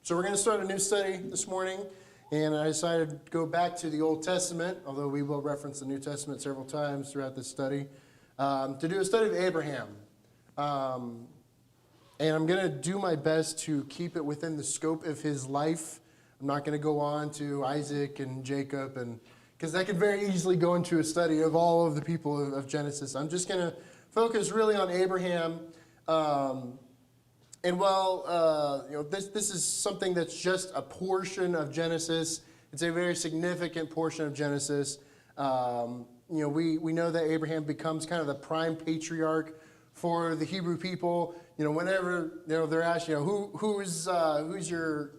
So we're going to start a new study this morning, and I decided to go back to the Old Testament, although we will reference the New Testament several times throughout this study, to do a study of Abraham. And I'm going to do my best to keep it within the scope of his life. I'm not going to go on to Isaac and Jacob, and because that could very easily go into a study of all of the people of Genesis. I'm just going to focus really on Abraham. And while this is something that's just a portion of Genesis, it's a very significant portion of Genesis. We know that Abraham becomes kind of the prime patriarch for the Hebrew people. Whenever they're asked, who's your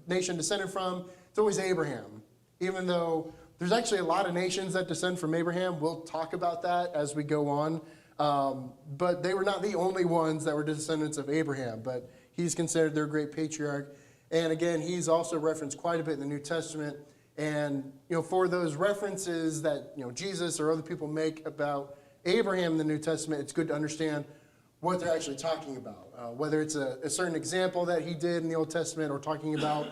nation descended from, it's always Abraham. Even though there's actually a lot of nations that descend from Abraham, we'll talk about that as we go on. But they were not the only ones that were descendants of Abraham, but he's considered their great patriarch. And again, he's also referenced quite a bit in the New Testament. And, for those references that, Jesus or other people make about Abraham in the New Testament, it's good to understand what they're actually talking about. Whether it's a certain example that he did in the Old Testament or talking about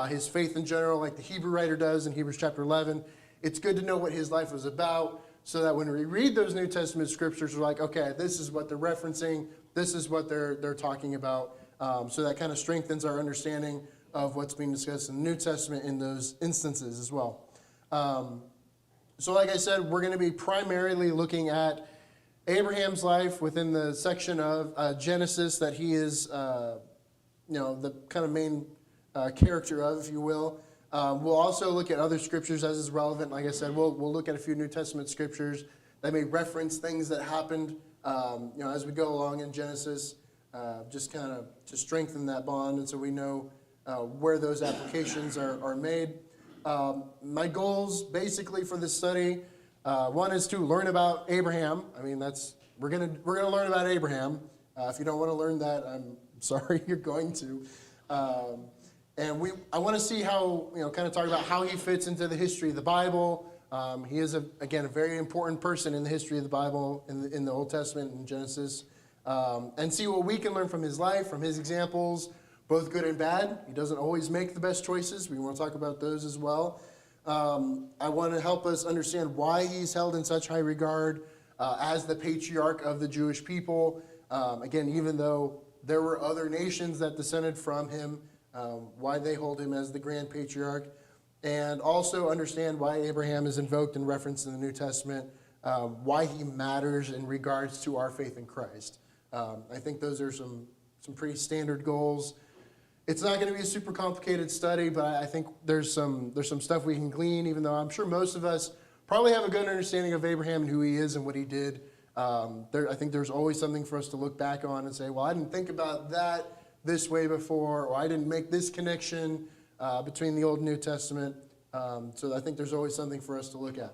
his faith in general, like the Hebrew writer does in Hebrews chapter 11. It's good to know what his life was about, so that when we read those New Testament scriptures, we're like, okay, this is what they're referencing, this is what they're talking about. So that kind of strengthens our understanding of what's being discussed in the New Testament in those instances as well. So like I said, we're going to be primarily looking at Abraham's life within the section of Genesis that he is, the kind of main character of, if you will. We'll also look at other scriptures as is relevant. Like I said, we'll look at a few New Testament scriptures that may reference things that happened, as we go along in Genesis, just kind of to strengthen that bond, and so we know where those applications are made. My goals, basically, for this study, one is to learn about Abraham. I mean, we're gonna learn about Abraham. If you don't want to learn that, I'm sorry, you're going to. And I want to see how, kind of talk about how he fits into the history of the Bible. He is, again, a very important person in the history of the Bible, in the Old Testament, in Genesis. And see what we can learn from his life, from his examples, both good and bad. He doesn't always make the best choices. We want to talk about those as well. I want to help us understand why he's held in such high regard as the patriarch of the Jewish people. Again, even though there were other nations that descended from him, why they hold him as the grand patriarch, and also understand why Abraham is invoked and referenced in the New Testament, why he matters in regards to our faith in Christ. I think those are some pretty standard goals. It's not going to be a super complicated study, but I think there's some stuff we can glean, even though I'm sure most of us probably have a good understanding of Abraham and who he is and what he did. I think there's always something for us to look back on and say, well, I didn't think about that this way before, or I didn't make this connection between the Old and New Testament. So I think there's always something for us to look at.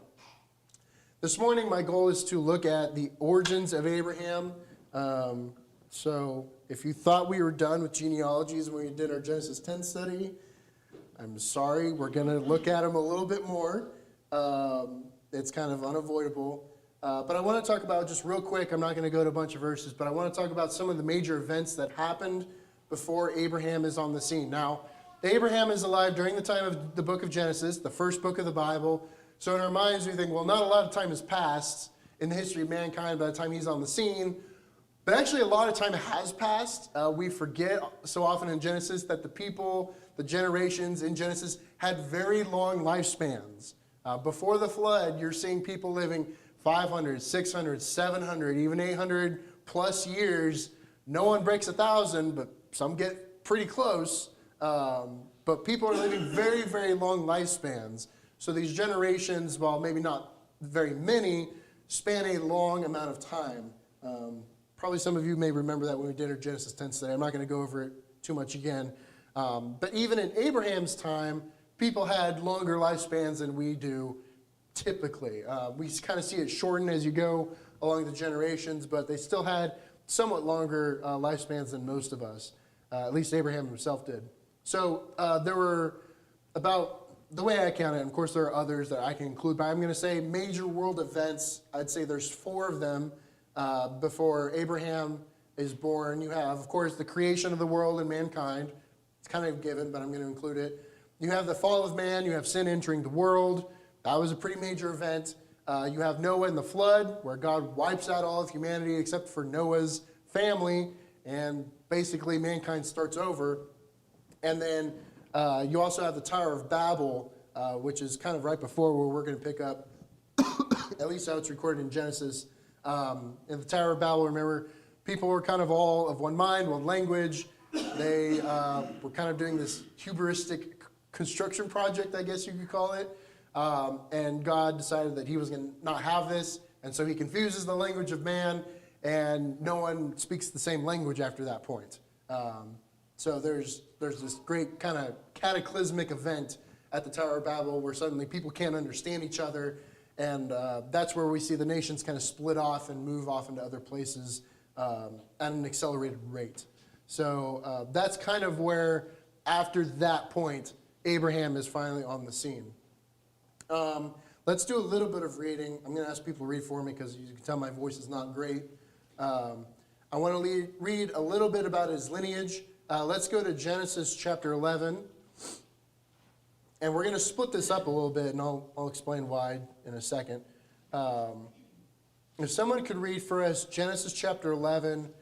This morning, my goal is to look at the origins of Abraham. So if you thought we were done with genealogies when we did our Genesis 10 study, I'm sorry, we're going to look at them a little bit more. It's kind of unavoidable. But I want to talk about, just real quick, I'm not going to go to a bunch of verses, but I want to talk about some of the major events that happened before Abraham is on the scene. Now, Abraham is alive during the time of the book of Genesis, the first book of the Bible. So in our minds, we think, well, not a lot of time has passed in the history of mankind by the time he's on the scene. But actually, a lot of time has passed. We forget so often in Genesis that the people, the generations in Genesis, had very long lifespans. Before the flood, you're seeing people living 500, 600, 700, even 800 plus years. No one breaks 1,000, but some get pretty close. But people are living very, very long lifespans. So these generations, while maybe not very many, span a long amount of time. Probably some of you may remember that when we did our Genesis 10 study. I'm not going to go over it too much again. But even in Abraham's time, people had longer lifespans than we do typically. We kind of see it shorten as you go along the generations, but they still had somewhat longer lifespans than most of us. At least Abraham himself did. So there were about, the way I count it, and of course there are others that I can include, but I'm going to say major world events. I'd say there's 4 of them before Abraham is born. You have, of course, the creation of the world and mankind. It's kind of given, but I'm going to include it. You have the fall of man. You have sin entering the world. That was a pretty major event. You have Noah and the flood, where God wipes out all of humanity except for Noah's family, and basically mankind starts over. And then you also have the Tower of Babel, which is kind of right before where we're going to pick up, at least how it's recorded in Genesis. In the Tower of Babel, remember, people were kind of all of one mind, one language. They were kind of doing this hubristic construction project, I guess you could call it. And God decided that he was going to not have this, and so he confuses the language of man, and no one speaks the same language after that point. So there's this great kind of cataclysmic event at the Tower of Babel where suddenly people can't understand each other, and that's where we see the nations kind of split off and move off into other places at an accelerated rate. So that's kind of where, after that point, Abraham is finally on the scene. Let's do a little bit of reading. I'm going to ask people to read for me because you can tell my voice is not great. I want to read a little bit about his lineage. Let's go to Genesis chapter 11. And we're going to split this up a little bit, and I'll explain why in a second. If someone could read for us Genesis chapter 11,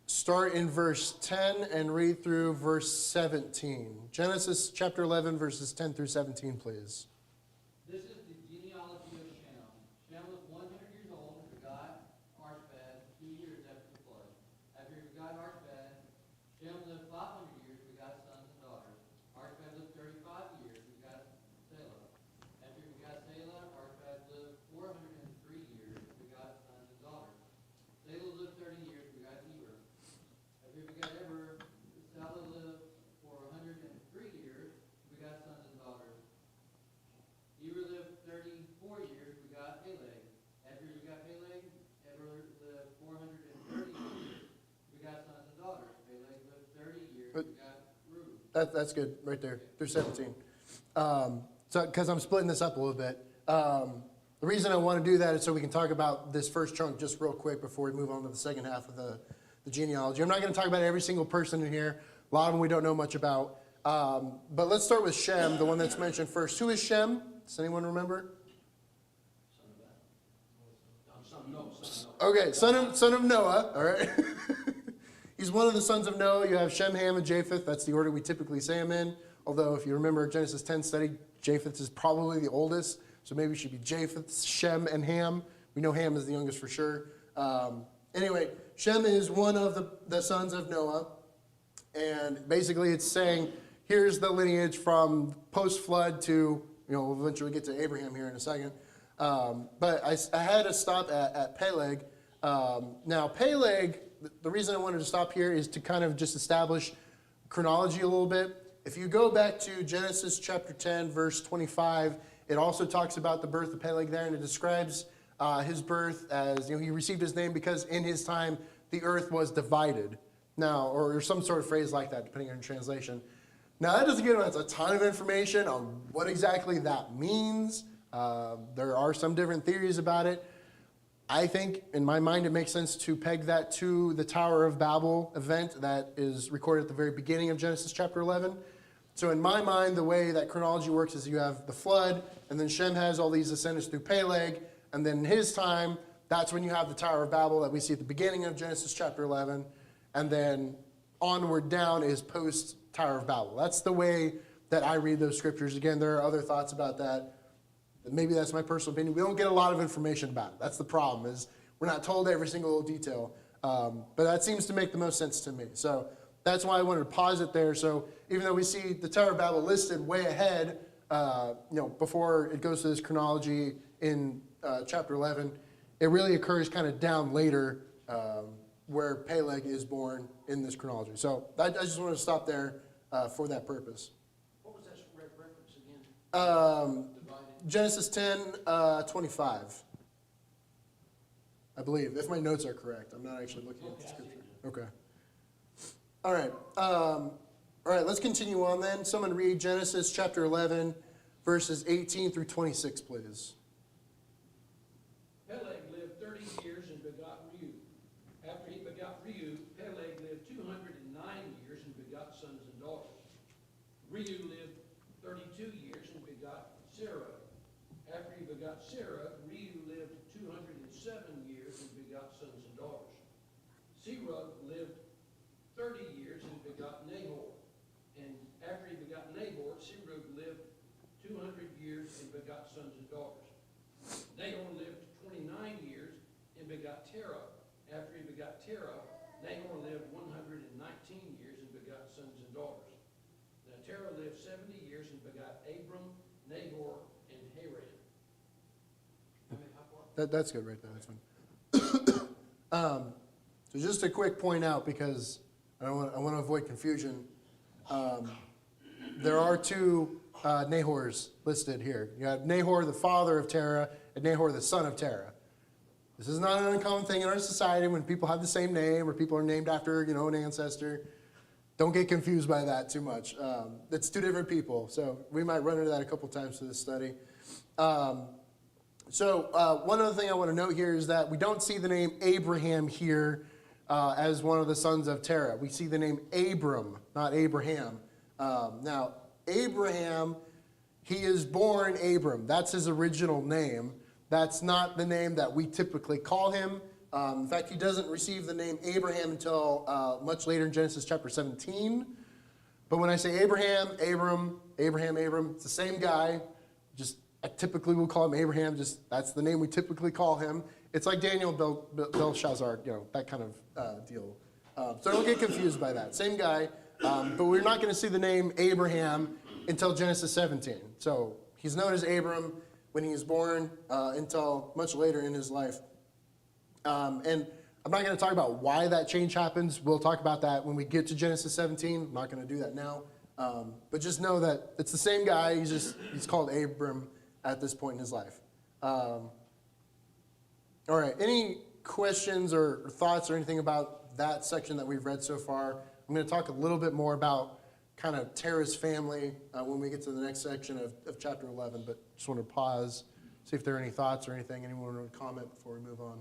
start in verse 10 and read through verse 17. Genesis chapter 11, verses 10 through 17, please. This is the genealogy of Shem. Shem was 100 years old and begot Arphaxad 2 years after the flood. After he begot Arphaxad, Shem lived 500 years and begot sons and daughters. Arphaxad lived 35 years and begot Selah. After he begot Selah, Arphaxad lived 403 years and begot sons and daughters. Selah lived 30 years and begot Eber. After he begot Eber, Selah lived for 103 years and begot sons and daughters. Eber lived 34 years, begot Peleg. After he begot Peleg, Eber lived 430 years, begot sons and daughters. Peleg lived 30 years, begot Reuben. That's good, right there, through 17. So, because I'm splitting this up a little bit. The reason I want to do that is so we can talk about this first chunk just real quick before we move on to the second half of the genealogy. I'm not going to talk about every single person in here. A lot of them we don't know much about. But let's start with Shem, the one that's mentioned first. Who is Shem? Does anyone remember? Okay, son of Noah, all right? He's one of the sons of Noah. You have Shem, Ham, and Japheth. That's the order we typically say them in. Although, if you remember Genesis 10 study, Japheth is probably the oldest. So maybe it should be Japheth, Shem, and Ham. We know Ham is the youngest for sure. Anyway, Shem is one of the sons of Noah. And basically it's saying, here's the lineage from post-flood to, we'll eventually get to Abraham here in a second. But I had to stop at Peleg. Now, Peleg, the reason I wanted to stop here is to kind of just establish chronology a little bit. If you go back to Genesis chapter 10, verse 25, it also talks about the birth of Peleg there, and it describes his birth as, he received his name because in his time the earth was divided. Now, or some sort of phrase like that, depending on your translation. Now, that doesn't give us a ton of information on what exactly that means. There are some different theories about it. I think, in my mind, it makes sense to peg that to the Tower of Babel event that is recorded at the very beginning of Genesis chapter 11. So in my mind, the way that chronology works is you have the flood, and then Shem has all these descendants through Peleg, and then in his time, that's when you have the Tower of Babel that we see at the beginning of Genesis chapter 11, and then onward down is post-Tower of Babel. That's the way that I read those scriptures. Again, there are other thoughts about that. Maybe that's my personal opinion. We don't get a lot of information about it. That's the problem, is we're not told every single little detail. But that seems to make the most sense to me. So that's why I wanted to pause it there. So even though we see the Tower of Babel listed way ahead, before it goes to this chronology in chapter 11, it really occurs kind of down later where Peleg is born in this chronology. So I just wanted to stop there for that purpose. What was that reference again? Genesis 10, 25. I believe, if my notes are correct. I'm not actually looking at the scripture. Okay. All right. All right, let's continue on then. Someone read Genesis chapter 11, verses 18 through 26, please. Peleg lived 30 years and begot Reu. After he begot Reu, Peleg lived 209 years and begot sons and daughters. 32 years and begot Sarah. After he begot Sarah, Reu lived 207 years and begot sons and daughters. Serug lived 30 years and begot Nahor. And after he begot Nahor, Serug lived 200 years and begot sons and daughters. Nahor lived 29 years and begot Terah. After he begot Terah, Nahor lived 119 years and begot sons and daughters. Now Terah lived 70 years and begot Abram, Nahor, and Haran. That's good right there. That's fine. So just a quick point out, because I want to avoid confusion. There are two Nahors listed here. You have Nahor, the father of Terah, and Nahor, the son of Terah. This is not an uncommon thing in our society when people have the same name or people are named after, an ancestor. Don't get confused by that too much. It's two different people, so we might run into that a couple times through this study. So one other thing I want to note here is that we don't see the name Abraham here as one of the sons of Terah. We see the name Abram, not Abraham. Now, Abraham, he is born Abram. That's his original name. That's not the name that we typically call him. In fact, he doesn't receive the name Abraham until much later in Genesis chapter 17. But when I say Abraham, Abram, it's the same guy. Just I typically will call him Abraham. Just that's the name we typically call him. It's like Daniel, Belshazzar, that kind of deal. So don't get confused by that. Same guy, but we're not going to see the name Abraham until Genesis 17. So he's known as Abram when he was born until much later in his life. And I'm not going to talk about why that change happens. We'll talk about that when we get to Genesis 17. I'm not going to do that now. But just know that it's the same guy. He's called Abram at this point in his life. All right. Any questions or thoughts or anything about that section that we've read so far? I'm going to talk a little bit more about kind of Terah's family when we get to the next section of chapter 11. But just want to pause, see if there are any thoughts or anything. Anyone want to comment before we move on?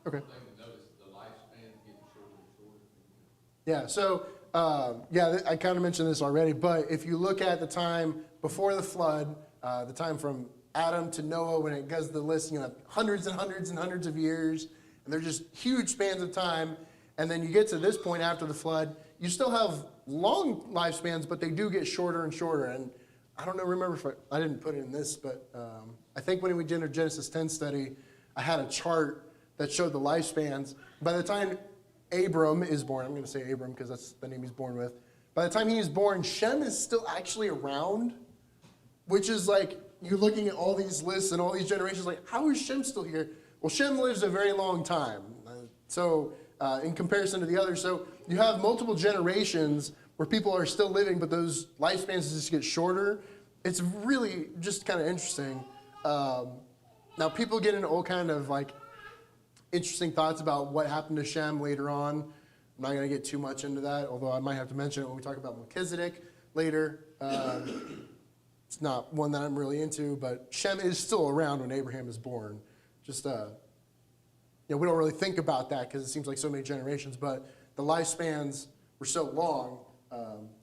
Okay. Thing to notice, the lifespan's getting shorter and shorter. Yeah, so, I kind of mentioned this already, but if you look at the time before the flood, the time from Adam to Noah, when it does the list, you have hundreds and hundreds and hundreds of years, and they're just huge spans of time, and then you get to this point after the flood, you still have long lifespans, but they do get shorter and shorter, and I don't know, remember if I didn't put it in this, but I think when we did our Genesis 10 study, I had a chart that showed the lifespans. By the time Abram is born, I'm going to say Abram because that's the name he's born with. By the time he is born, Shem is still actually around, which is like, you're looking at all these lists and all these generations, like, how is Shem still here? Well, Shem lives a very long time. In comparison to the others, so you have multiple generations where people are still living, but those lifespans just get shorter. It's really just kind of interesting. Now, people get into all kind of like interesting thoughts about what happened to Shem later on. I'm not going to get too much into that, although I might have to mention it when we talk about Melchizedek later. It's not one that I'm really into, but Shem is still around when Abraham is born. Just, we don't really think about that because it seems like so many generations, but the lifespans were so long,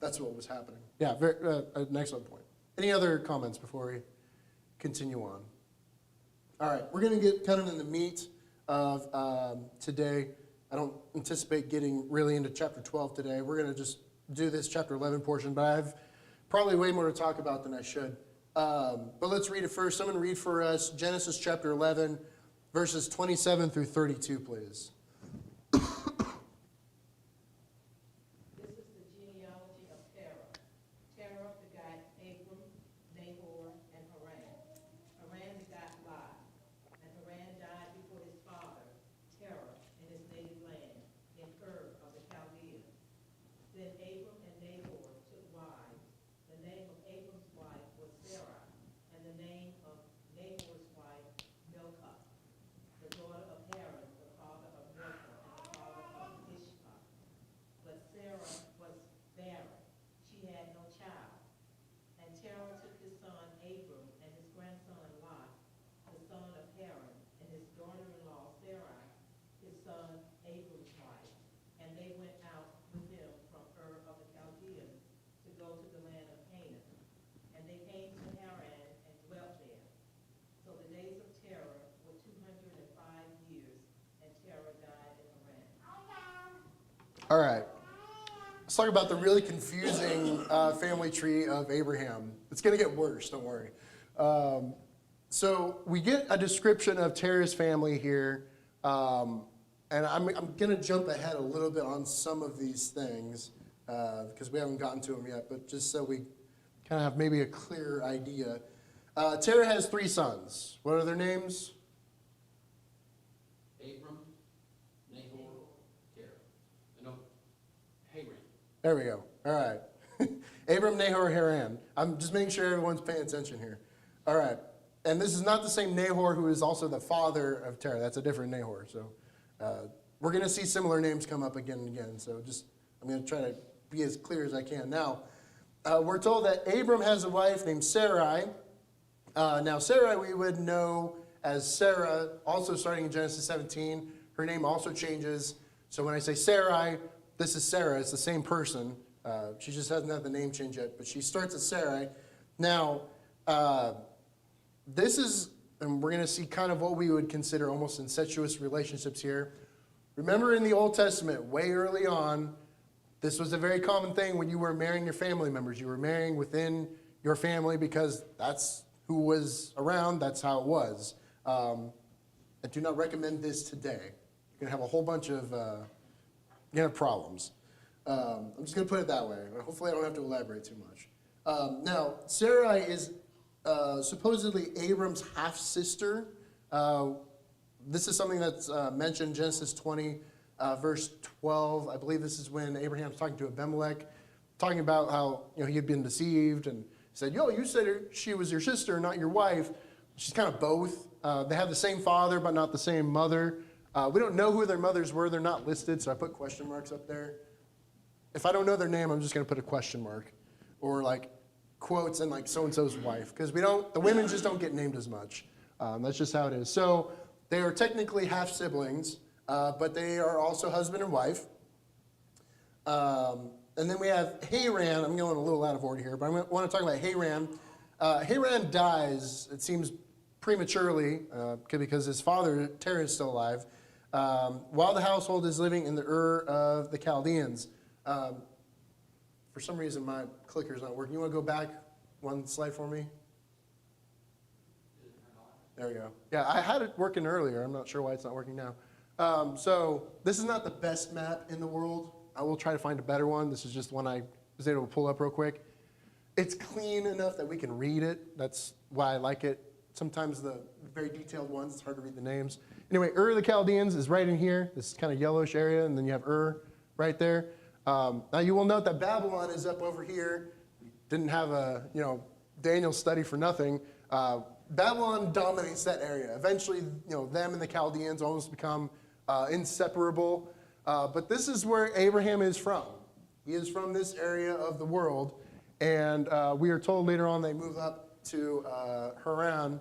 that's what was happening. Yeah, an excellent point. Any other comments before we continue on? All right, we're going to get kind of in the meat of today. I don't anticipate getting really into chapter 12 today. We're going to just do this chapter 11 portion, but I have probably way more to talk about than I should. But let's read it first. Someone read for us Genesis chapter 11, verses 27 through 32, please. This is the genealogy of Terah. Terah begot Abram, Nahor, and Haran. Haran begot Lot. And Haran died before his father, Terah, in his native land, in Ur of the Chaldeans. Then Abram and Nahor took wives. The name of Abram's wife was Sarah, and the name of Nahor's wife, Milcah, the daughter of Haran, the father of All right. Let's talk about the really confusing family tree of Abraham. It's going to get worse, don't worry. So we get a description of Terah's family here, and I'm going to jump ahead a little bit on some of these things because we haven't gotten to them yet, but just so we kind of have maybe a clearer idea. Terah has 3 sons. What are their names? Abram, Nahor, Terah. No, Haran. There we go. All right. Abram, Nahor, Haran. I'm just making sure everyone's paying attention here. All right. And this is not the same Nahor who is also the father of Terah. That's a different Nahor. So we're going to see similar names come up again and again. So just I'm going to try to be as clear as I can. Now, we're told that Abram has a wife named Sarai. Now, Sarai we would know as Sarah, also starting in Genesis 17. Her name also changes. So when I say Sarai, this is Sarah. It's the same person. She just hasn't had the name change yet, but she starts as Sarai. Now, this is, and we're going to see kind of what we would consider almost incestuous relationships here. Remember in the Old Testament, way early on, this was a very common thing when you were marrying your family members. You were marrying within your family because that's who was around, that's how it was. I do not recommend this today. You're going to have a whole bunch of problems. I'm just going to put it that way. Hopefully I don't have to elaborate too much. Now, Sarai is supposedly Abram's half-sister. This is something that's mentioned in Genesis 20, verse 12. I believe this is when Abraham's talking to Abimelech, talking about how he had been deceived and said, you said she was your sister, not your wife. She's kind of both. They have the same father, but not the same mother. We don't know who their mothers were. They're not listed, so I put question marks up there. If I don't know their name, I'm just going to put a question mark or like quotes and like so-and-so's wife, because the women just don't get named as much. That's just how it is. So they are technically half siblings, but they are also husband and wife. And then we have Haran. I'm going a little out of order here, but I want to talk about Haran. Haran dies, it seems prematurely, because his father, Terah, is still alive, while the household is living in the Ur of the Chaldeans. For some reason, my clicker's not working. You want to go back one slide for me? There we go. Yeah, I had it working earlier. I'm not sure why it's not working now. So this is not the best map in the world. I will try to find a better one. This is just one I was able to pull up real quick. It's clean enough that we can read it. That's why I like it. Sometimes the very detailed ones, it's hard to read the names. Anyway, Ur of the Chaldeans is right in here, this kind of yellowish area, and then you have Ur right there. Now you will note that Babylon is up over here. Didn't have a Daniel study for nothing. Babylon dominates that area. Eventually, them and the Chaldeans almost become inseparable. But this is where Abraham is from. He is from this area of the world, and we are told later on they move up to Haran.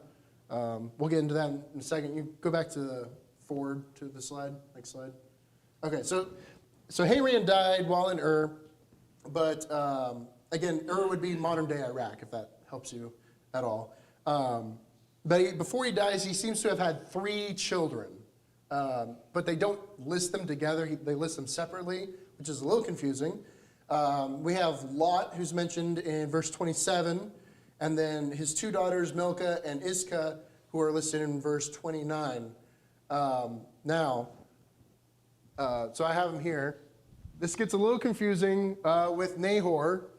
We'll get into that in a second. You go back to the forward to the slide, next slide. Okay, so Haran died while in Ur, but again, Ur would be modern-day Iraq, if that helps you at all. But before he dies, he seems to have had 3 children, but they don't list them together. They list them separately, which is a little confusing. We have Lot, who's mentioned in verse 27, and then his 2 daughters, Milcah and Iscah, who are listed in verse 29. So I have them here. This gets a little confusing with Nahor,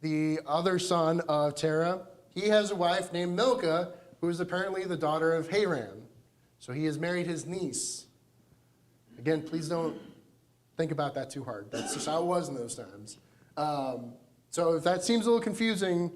the other son of Terah. He has a wife named Milcah, who is apparently the daughter of Haran. So he has married his niece. Again, please don't think about that too hard. That's just how it was in those times. So if that seems a little confusing,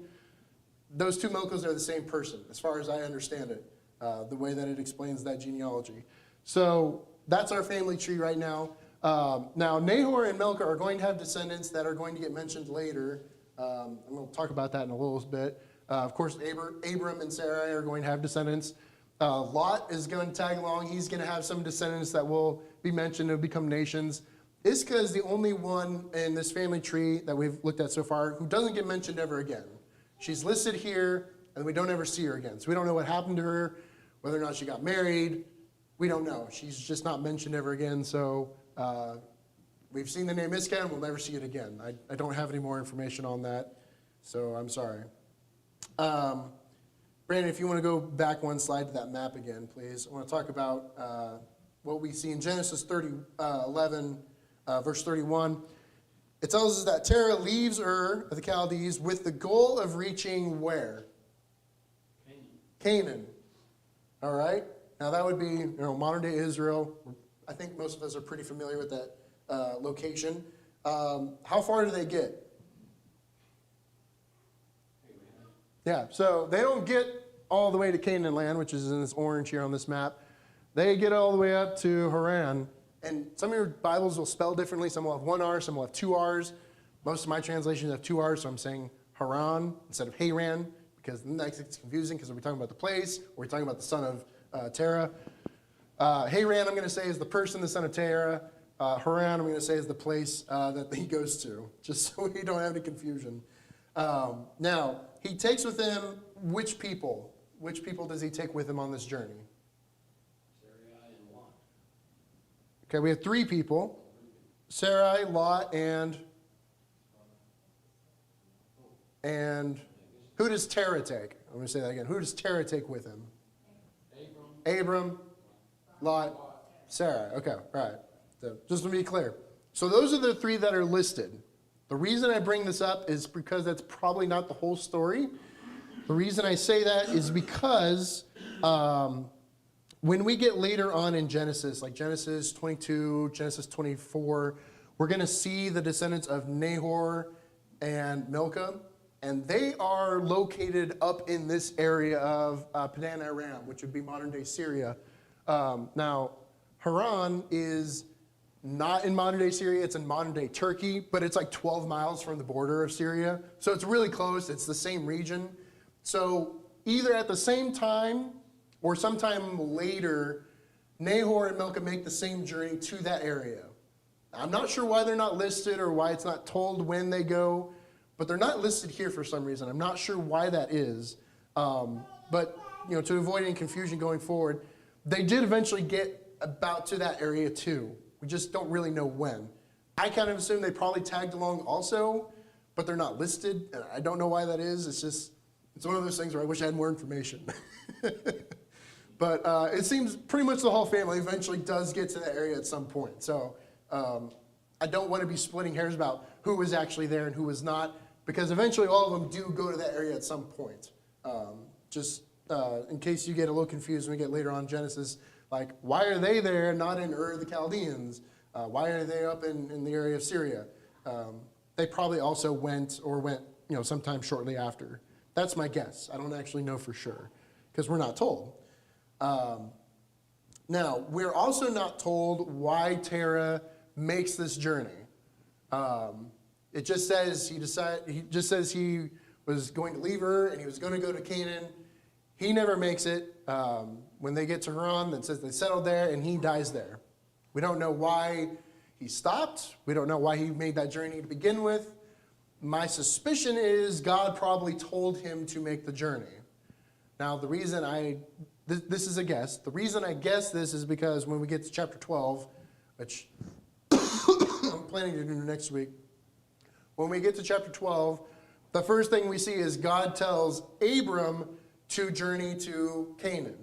those 2 Milcahs are the same person, as far as I understand it, the way that it explains that genealogy. So that's our family tree right now. Now, Nahor and Milcah are going to have descendants that are going to get mentioned later. And we'll talk about that in a little bit. Of course, Abram and Sarai are going to have descendants. Lot is going to tag along. He's going to have some descendants that will be mentioned and become nations. Iscah is the only one in this family tree that we've looked at so far who doesn't get mentioned ever again. She's listed here, and we don't ever see her again. So we don't know what happened to her, whether or not she got married. We don't know. She's just not mentioned ever again, so we've seen the name Iskan, we'll never see it again. I don't have any more information on that, so I'm sorry. Brandon, if you want to go back one slide to that map again, please. I want to talk about what we see in Genesis 11, verse 31. It tells us that Terah leaves Ur of the Chaldees with the goal of reaching where? Canaan. All right? Now that would be modern day Israel. I think most of us are pretty familiar with that location. How far do they get? Yeah, so they don't get all the way to Canaan land, which is in this orange here on this map. They get all the way up to Haran. And some of your Bibles will spell differently. Some will have one R, some will have two R's. Most of my translations have two R's, so I'm saying Haran instead of Haran, because then it's confusing because are we talking about the place, or are we talking about the son of Terah? Haran, I'm going to say, is the person, the son of Terah. Haran, I'm going to say, is the place that he goes to, just so we don't have any confusion. Now, he takes with him which people? Which people does he take with him on this journey? Okay, we have three people. Sarai, Lot, and who does Terah take? I'm going to say that again. Who does Terah take with him? Abram, Lot, Sarai. Okay, right. So just to be clear. So those are the three that are listed. The reason I bring this up is because that's probably not the whole story. The reason I say that is because when we get later on in Genesis, like Genesis 22, Genesis 24, we're going to see the descendants of Nahor and Milcah, and they are located up in this area of Padan Aram, which would be modern-day Syria. Now, Haran is not in modern-day Syria, it's in modern-day Turkey, but it's like 12 miles from the border of Syria, so it's really close, it's the same region. So either at the same time or sometime later, Nahor and Milcah make the same journey to that area. I'm not sure why they're not listed or why it's not told when they go, but they're not listed here for some reason. I'm not sure why that is. But to avoid any confusion going forward, they did eventually get about to that area too. We just don't really know when. I kind of assume they probably tagged along also, but they're not listed. And I don't know why that is. It's one of those things where I wish I had more information. But it seems pretty much the whole family eventually does get to that area at some point. So I don't want to be splitting hairs about who was actually there and who was not, because eventually all of them do go to that area at some point. Just in case you get a little confused when we get later on in Genesis, like, why are they there, not in Ur of the Chaldeans? Why are they up in the area of Syria? They probably also went sometime shortly after. That's my guess. I don't actually know for sure, because we're not told. Now, we're also not told why Terah makes this journey. It just says he was going to leave Ur and he was going to go to Canaan. He never makes it. When they get to Haran, it says they settled there and he dies there. We don't know why he stopped. We don't know why he made that journey to begin with. My suspicion is God probably told him to make the journey. Now, the reason this is a guess. The reason I guess this is because when we get to chapter 12, which I'm planning to do next week, when we get to chapter 12, the first thing we see is God tells Abram to journey to Canaan,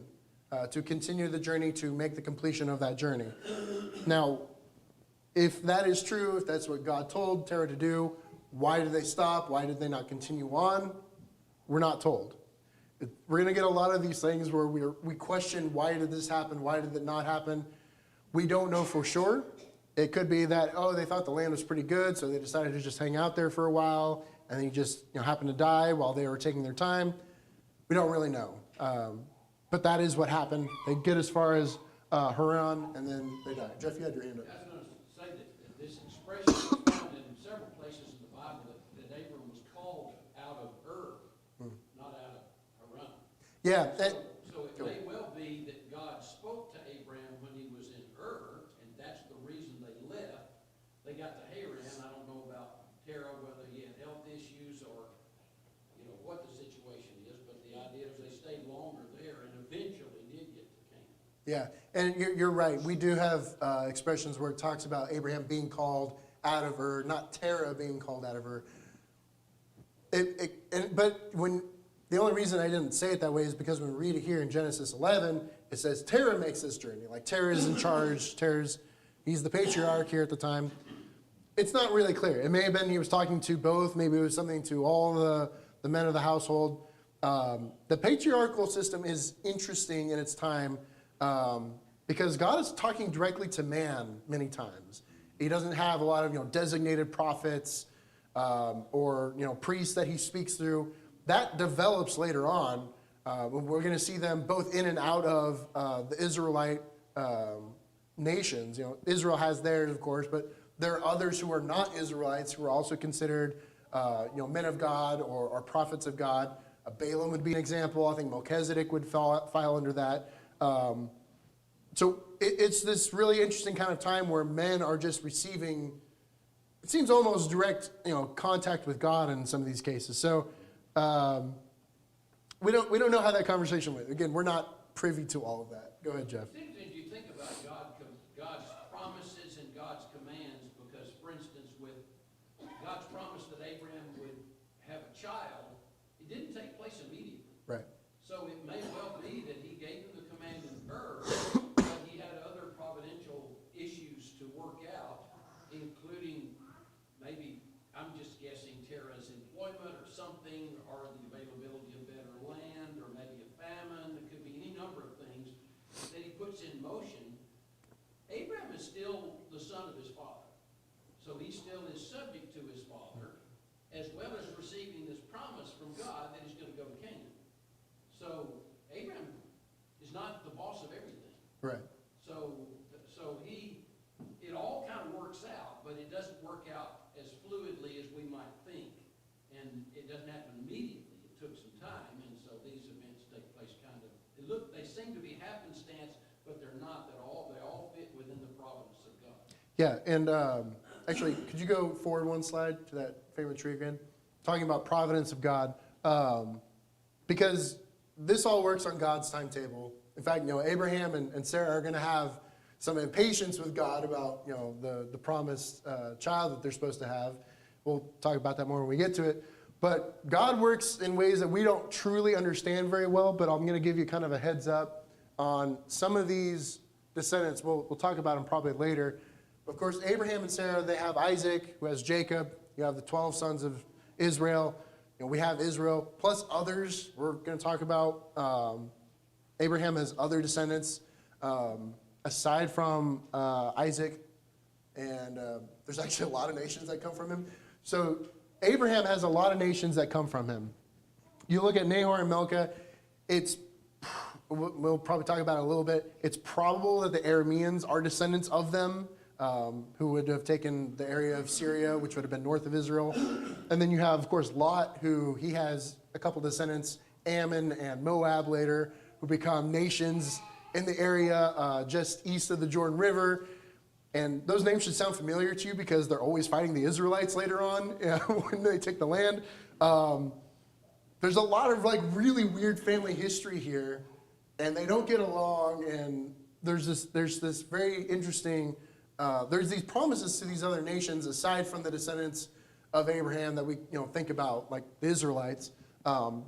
to continue the journey, to make the completion of that journey. Now, if that is true, if that's what God told Terah to do, why did they stop? Why did they not continue on? We're not told. We're going to get a lot of these things where we question, why did this happen? Why did it not happen? We don't know for sure. It could be that, they thought the land was pretty good, so they decided to just hang out there for a while, and he just happened to die while they were taking their time. We don't really know. But that is what happened. They get as far as Haran, and then they die. Jeff, you had your hand up. I was going to say that this expression is found in several places in the Bible that Abram was called out of Ur, not out of Haran. Yeah. So it may well be that God spoke to Abraham when he was in Ur, and that's the reason they left. They got to Haran. I don't know about Terah, whether he had health issues or what the situation is, but the idea is they stayed longer there and eventually did get to Canaan. Yeah, And you're right. We do have expressions where it talks about Abraham being called out of Ur, not Terah being called out of Ur. But when the only reason I didn't say it that way is because when we read it here in Genesis 11, it says Terah makes this journey. Like Terah is in charge. He's the patriarch here at the time. It's not really clear. It may have been he was talking to both. Maybe it was something to all the men of the household. The patriarchal system is interesting in its time because God is talking directly to man many times. He doesn't have a lot of designated prophets or priests that he speaks through. That develops later on. We're going to see them both in and out of the Israelite nations. Israel has theirs, of course, but there are others who are not Israelites who are also considered men of God or prophets of God. Balaam would be an example. I think Melchizedek would file under that. So it's this really interesting kind of time where men are just receiving, it seems almost direct contact with God in some of these cases. So we don't know how that conversation went. Again, we're not privy to all of that. Go ahead, Jeff. It's interesting you think about God's promises and God's commands, because, for instance, with God's promise that Abraham would have a child, it didn't take place immediately. Right. So it may well be that he gave him the command in Ur, but he had other providential issues to work out, including maybe, I'm just guessing, Terah's employment or something, or the availability of better land, or maybe a famine. It could be any number of things that he puts in motion. Abraham is still the son of his father, so he still is subject to his father, as well as receiving this promise from God that he's going to go to Canaan. So Abraham is not the boss of everything. Right. So it all kind of works out, but it doesn't work out as fluidly as we might think, and it doesn't happen immediately. It took some time, and so these events take place they seem to be happenstance, but they're not. They all fit within the providence of God. Yeah, and actually, could you go forward one slide to that famous tree again? Talking about providence of God, because this all works on God's timetable. In fact, Abraham and Sarah are going to have some impatience with God about the promised child that they're supposed to have. We'll talk about that more when we get to it. But God works in ways that we don't truly understand very well, but I'm going to give you kind of a heads up on some of these descendants. We'll talk about them probably later. Of course, Abraham and Sarah, they have Isaac, who has Jacob. You have the 12 sons of Israel. We have Israel, plus others. We're going to talk about Abraham has other descendants aside from Isaac. And there's actually a lot of nations that come from him. So Abraham has a lot of nations that come from him. You look at Nahor and Milcah, we'll probably talk about it a little bit. It's probable that the Arameans are descendants of them, who would have taken the area of Syria, which would have been north of Israel. And then you have, of course, Lot, he has a couple descendants, Ammon and Moab later, who become nations in the area just east of the Jordan River. And those names should sound familiar to you because they're always fighting the Israelites later on when they take the land. There's a lot of really weird family history here, and they don't get along. And there's this very interesting. There's these promises to these other nations aside from the descendants of Abraham that we think about, like the Israelites.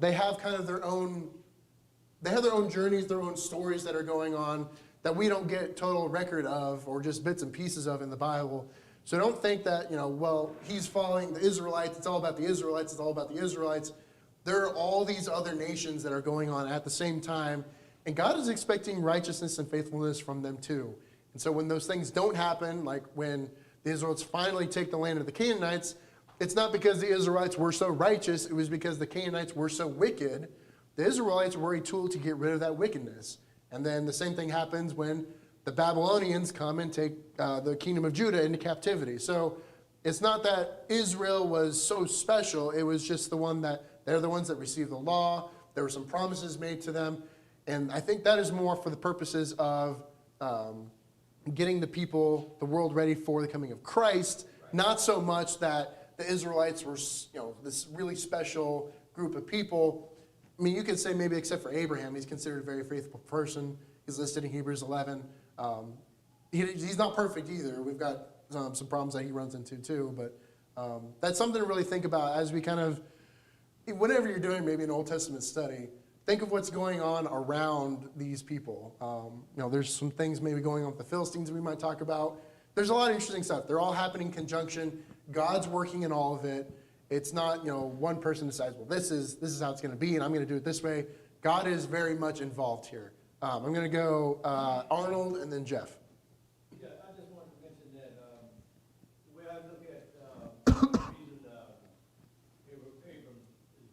They have kind of their own. They have their own journeys, their own stories that are going on that we don't get total record of or just bits and pieces of in the Bible. So don't think that, he's following the Israelites. It's all about the Israelites. It's all about the Israelites. There are all these other nations that are going on at the same time. And God is expecting righteousness and faithfulness from them too. And so when those things don't happen, like when the Israelites finally take the land of the Canaanites, it's not because the Israelites were so righteous. It was because the Canaanites were so wicked. The Israelites were a tool to get rid of that wickedness. And then the same thing happens when the Babylonians come and take the kingdom of Judah into captivity. So it's not that Israel was so special. It was just they're the ones that received the law. There were some promises made to them. And I think that is more for the purposes of getting the world ready for the coming of Christ. Not so much that the Israelites were, this really special group of people. I mean, you could say maybe except for Abraham, he's considered a very faithful person. He's listed in Hebrews 11. He's not perfect either. We've got some problems that he runs into too, but that's something to really think about as we kind of, whenever you're doing maybe an Old Testament study, think of what's going on around these people. There's some things maybe going on with the Philistines we might talk about. There's a lot of interesting stuff. They're all happening in conjunction. God's working in all of it. It's not, one person decides, well, this is how it's going to be, and I'm going to do it this way. God is very much involved here. I'm going to go Arnold and then Jeff. Yeah, I just wanted to mention that the way I look at the reason Abram is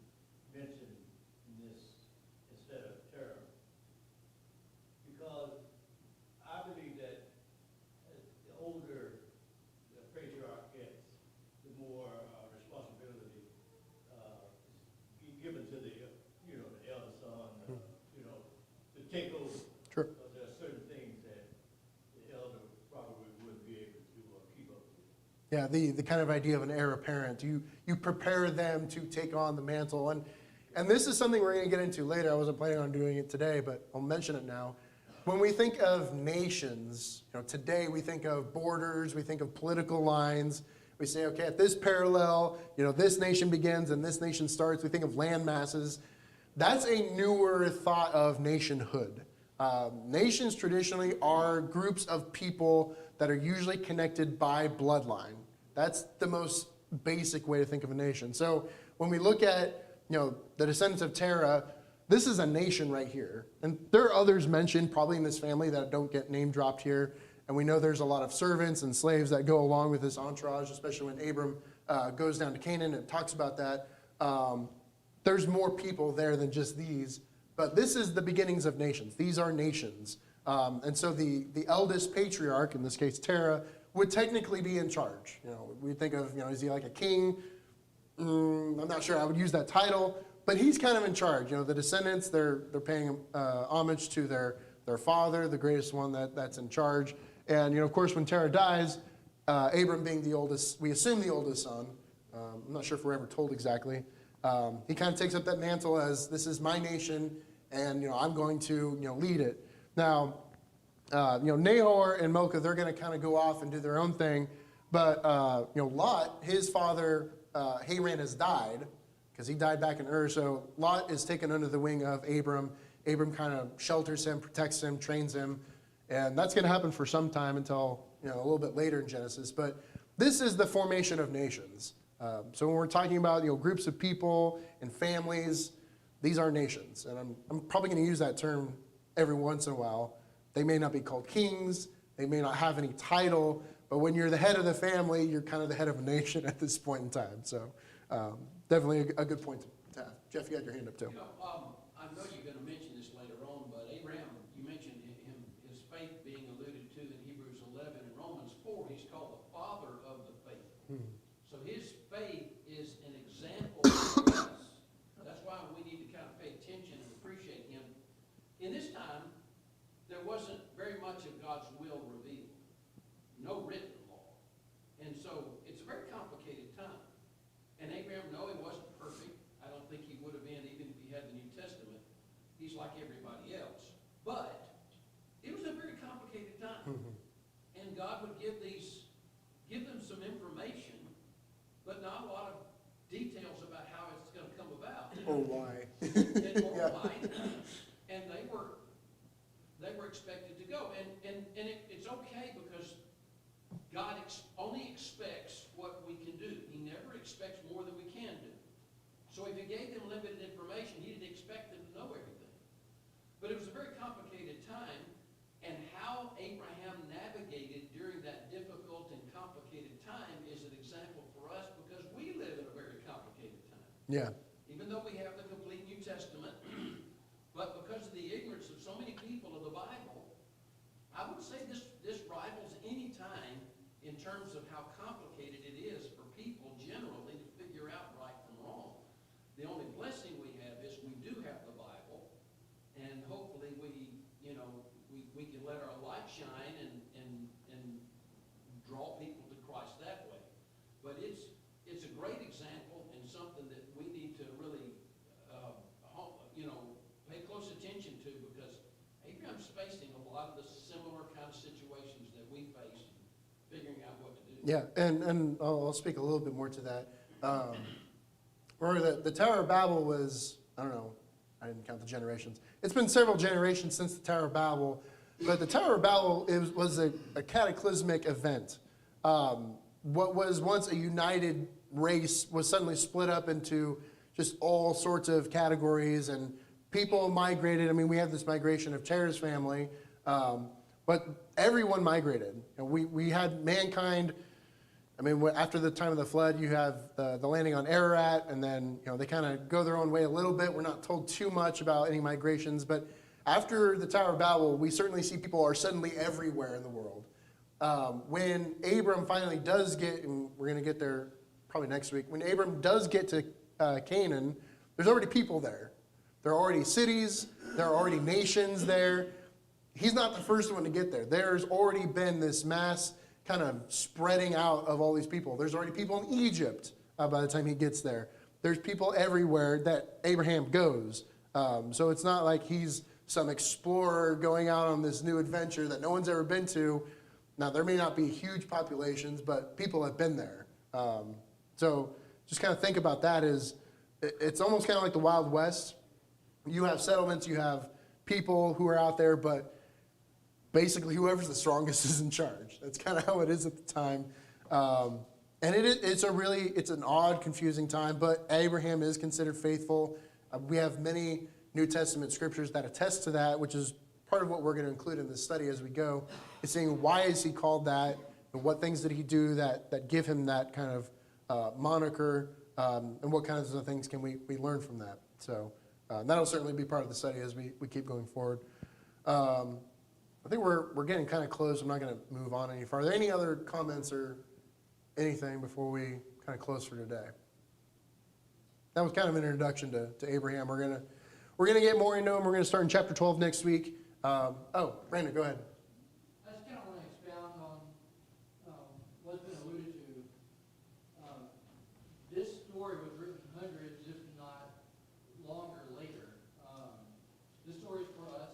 mentioned in this instead of Terah, because I believe that as the older the patriarch gets, the more responsibility is given to the the elder son, to take over. Sure. Because there are certain things that the elder probably wouldn't be able to keep up with. Yeah, the kind of idea of an heir apparent. You prepare them to take on the mantle. And this is something we're going to get into later. I wasn't planning on doing it today, but I'll mention it now. When we think of nations, today we think of borders, we think of political lines. We say, okay, at this parallel, this nation begins and this nation starts. We think of land masses. That's a newer thought of nationhood. Nations traditionally are groups of people that are usually connected by bloodline. That's the most basic way to think of a nation. So when we look at the descendants of Terah, this is a nation right here. And there are others mentioned probably in this family that don't get name dropped here. And we know there's a lot of servants and slaves that go along with this entourage, especially when Abram goes down to Canaan and talks about that. There's more people there than just these. But this is the beginnings of nations. These are nations. And so the eldest patriarch, in this case Terah, would technically be in charge. We think of, is he like a king? I'm not sure I would use that title, but he's kind of in charge. The descendants, they're paying homage to their father, the greatest one that's in charge. And, of course, when Terah dies, Abram being the oldest, we assume the oldest son. I'm not sure if we're ever told exactly. He kind of takes up that mantle as, this is my nation, and, I'm going to, lead it. Now, Nahor and Milcah, they're going to kind of go off and do their own thing. But, Lot, his father, Haran, has died because he died back in Ur. So Lot is taken under the wing of Abram. Abram kind of shelters him, protects him, trains him. And that's going to happen for some time until, a little bit later in Genesis. But this is the formation of nations. So when we're talking about, groups of people and families, these are nations. And I'm probably going to use that term every once in a while. They may not be called kings. They may not have any title. But when you're the head of the family, you're kind of the head of a nation at this point in time. So definitely a good point to have. Jeff, you had your hand up too. I know you're going to mention this later on, but Abraham, you mentioned him, his faith being alluded to in Hebrews 11 and Romans 4. He's called the father of the faith. So his faith is an example for us. That's why we need to kind of pay attention and appreciate him. In this time, there wasn't very much of God's will revealed. No written law. And so it's a very complicated time. And Abraham, no, he wasn't perfect. I don't think he would have been even if he had the New Testament. He's like everybody else. But it was a very complicated time. And God would give them some information, but not a lot of details about how it's going to come about. Or why. Or Yeah. why. And they were expected to go. And it's okay because God only expects what we can do. He never expects more than we can do. So if he gave them limited information, he didn't expect them to know everything. But it was a very complicated time, and how Abraham navigated during that difficult and complicated time is an example for us because we live in a very complicated time. Yeah. Even though we have the complete New Testament, but because of the ignorance of so many people of the Bible, I would say this rivals any time in terms of how complicated it is for people generally to figure out right from wrong. The only blessing we have is we do have the Bible, and hopefully we can let our light shine and draw people to Christ that way. But it's a great example and something that we need to really pay close attention to because Abraham's facing Yeah, and I'll speak a little bit more to that. Remember, the Tower of Babel was, I don't know, I didn't count the generations. It's been several generations since the Tower of Babel, but the Tower of Babel was a cataclysmic event. What was once a united race was suddenly split up into just all sorts of categories, and people migrated. I mean, we have this migration of Terah's family, but everyone migrated. We had mankind. I mean, after the time of the flood, you have the landing on Ararat, and then they kind of go their own way a little bit. We're not told too much about any migrations, but after the Tower of Babel, we certainly see people are suddenly everywhere in the world. When Abram finally does get, and we're going to get there probably next week, when Abram does get to Canaan, there's already people there. There are already cities, there are already nations there. He's not the first one to get there. There's already been this mass kind of spreading out of all these people. There's already people in Egypt by the time he gets there. There's people everywhere that Abraham goes. So it's not like he's some explorer going out on this new adventure that no one's ever been to. Now, there may not be huge populations, but people have been there. So just kind of think about that as it's almost kind of like the Wild West. You have settlements, you have people who are out there, but basically whoever's the strongest is in charge. That's kind of how it is at the time. And it's an odd, confusing time, but Abraham is considered faithful. We have many New Testament scriptures that attest to that, which is part of what we're going to include in this study as we go, is saying why is he called that, and what things did he do that give him that kind of moniker, and what kinds of things can we learn from that. So that'll certainly be part of the study as we keep going forward. I think we're getting kind of close. I'm not going to move on any farther. Any other comments or anything before we kind of close for today? That was kind of an introduction to Abraham. We're gonna get more into him. We're gonna start in chapter 12 next week. Brandon, go ahead. I just kind of want to expound on what's been alluded to. This story was written hundreds, if not longer, later. This story is for us,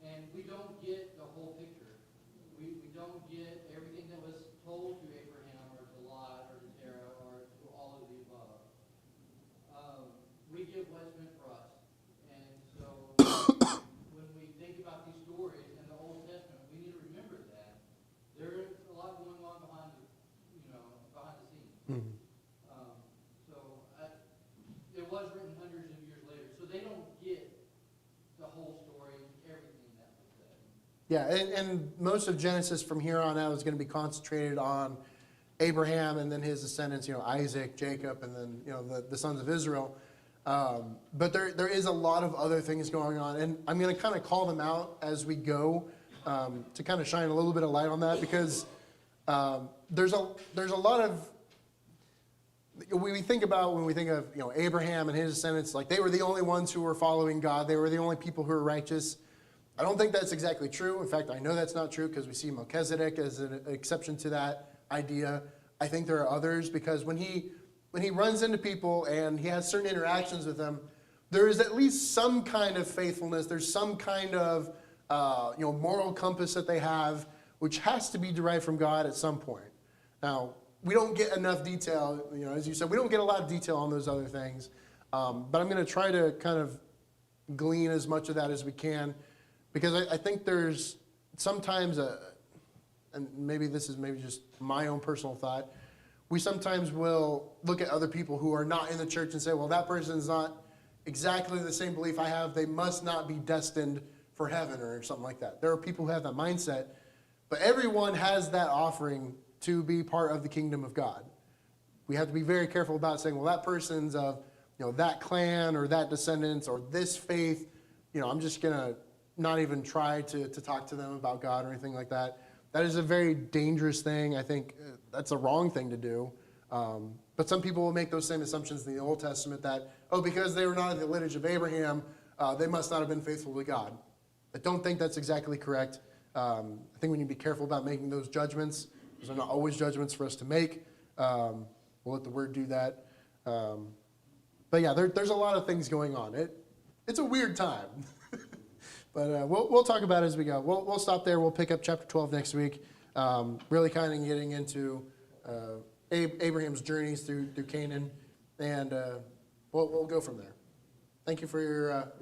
and we don't get the whole picture. We don't get everything that was told to Abraham or to Lot or to Terah or to all of the above. We get what's meant for us. And so when we think about these stories in the Old Testament, we need to remember that there is a lot going on behind the scenes. It was written hundreds of years later, so they don't get the whole story, everything that was said. Yeah, and most of Genesis from here on out is going to be concentrated on Abraham and then his descendants, Isaac, Jacob, and then the sons of Israel. But there is a lot of other things going on, and I'm going to kind of call them out as we go to kind of shine a little bit of light on that, because there's a lot of, when we think of Abraham and his descendants, like they were the only ones who were following God. They were the only people who were righteous. I don't think that's exactly true. In fact, I know that's not true because we see Melchizedek as an exception to that idea. I think there are others, because when he runs into people and he has certain interactions with them, there is at least some kind of faithfulness. There's some kind of moral compass that they have, which has to be derived from God at some point. Now, we don't get enough detail, as you said, we don't get a lot of detail on those other things. But I'm going to try to kind of glean as much of that as we can, because I think there's sometimes and maybe this is just my own personal thought, we sometimes will look at other people who are not in the church and say, well, that person's not exactly the same belief I have. They must not be destined for heaven or something like that. There are people who have that mindset, but everyone has that offering to be part of the kingdom of God. We have to be very careful about saying, well, that person's of that clan or that descendants or this faith. I'm just going to not even try to talk to them about God or anything like that. That is a very dangerous thing. I think that's a wrong thing to do. But some people will make those same assumptions in the Old Testament that, because they were not of the lineage of Abraham, they must not have been faithful to God. I don't think that's exactly correct. I think we need to be careful about making those judgments. Those are not always judgments for us to make. We'll let the Word do that. But yeah, there's a lot of things going on. It's a weird time. But we'll talk about it as we go. We'll stop there. We'll pick up chapter 12 next week. really kind of getting into Abraham's journeys through Canaan, and we'll go from there. Thank you for your